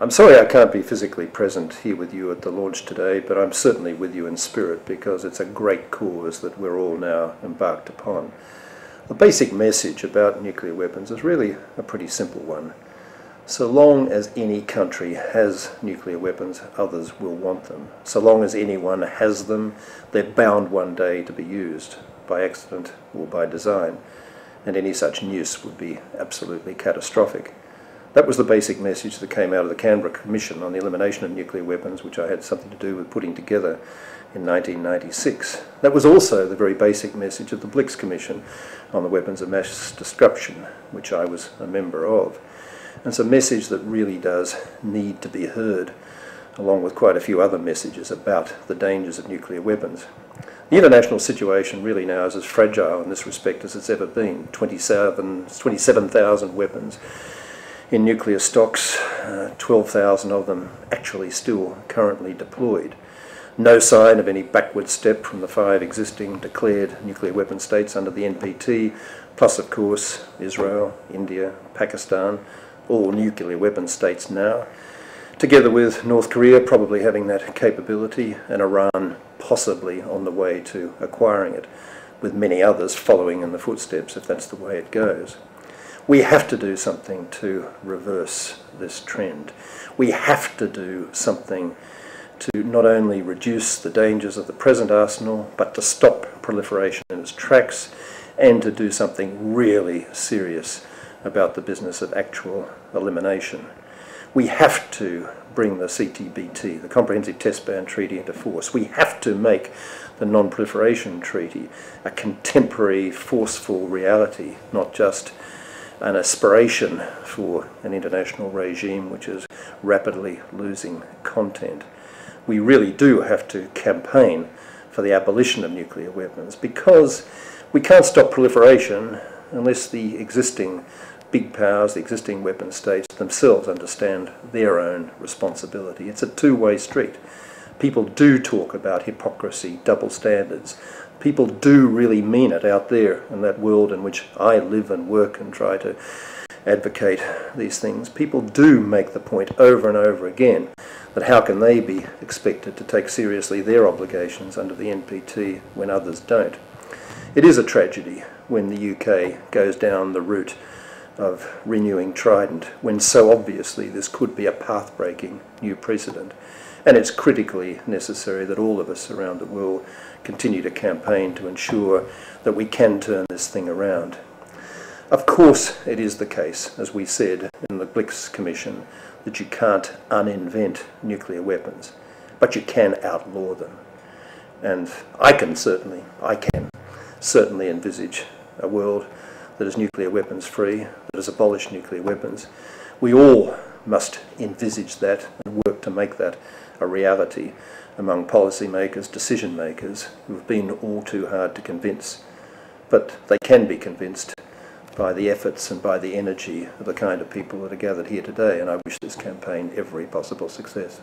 I'm sorry I can't be physically present here with you at the launch today, but I'm certainly with you in spirit because it's a great cause that we're all now embarked upon. The basic message about nuclear weapons is really a pretty simple one. So long as any country has nuclear weapons, others will want them. So long as anyone has them, they're bound one day to be used, by accident or by design, and any such use would be absolutely catastrophic. That was the basic message that came out of the Canberra Commission on the Elimination of Nuclear Weapons, which I had something to do with putting together in 1996. That was also the very basic message of the Blix Commission on the Weapons of Mass Destruction, which I was a member of. And it's a message that really does need to be heard, along with quite a few other messages about the dangers of nuclear weapons. The international situation really now is as fragile in this respect as it's ever been. 27,000 weapons in nuclear stocks, 12,000 of them actually still currently deployed. No sign of any backward step from the 5 existing declared nuclear weapon states under the NPT, plus of course Israel, India, Pakistan, all nuclear weapon states now, together with North Korea probably having that capability and Iran possibly on the way to acquiring it, with many others following in the footsteps if that's the way it goes. We have to do something to reverse this trend. We have to do something to not only reduce the dangers of the present arsenal, but to stop proliferation in its tracks and to do something really serious about the business of actual elimination. We have to bring the CTBT, the Comprehensive Test Ban Treaty, into force. We have to make the Non-Proliferation Treaty a contemporary, forceful reality, not just an aspiration for an international regime which is rapidly losing content. We really do have to campaign for the abolition of nuclear weapons because we can't stop proliferation unless the existing big powers, the existing weapon states themselves understand their own responsibility. It's a two-way street. People do talk about hypocrisy, double standards. People do really mean it out there in that world in which I live and work and try to advocate these things. People do make the point over and over again that how can they be expected to take seriously their obligations under the NPT when others don't. It is a tragedy when the UK goes down the route of renewing Trident, when so obviously this could be a path-breaking new precedent. And it's critically necessary that all of us around the world continue to campaign to ensure that we can turn this thing around. Of course it is the case, as we said in the Blix Commission, that you can't uninvent nuclear weapons, but you can outlaw them. And I can certainly envisage a world that is nuclear weapons free, that has abolished nuclear weapons. We all must envisage that and work to make that a reality among policymakers, decision makers who have been all too hard to convince. But they can be convinced by the efforts and by the energy of the kind of people that are gathered here today, and I wish this campaign every possible success.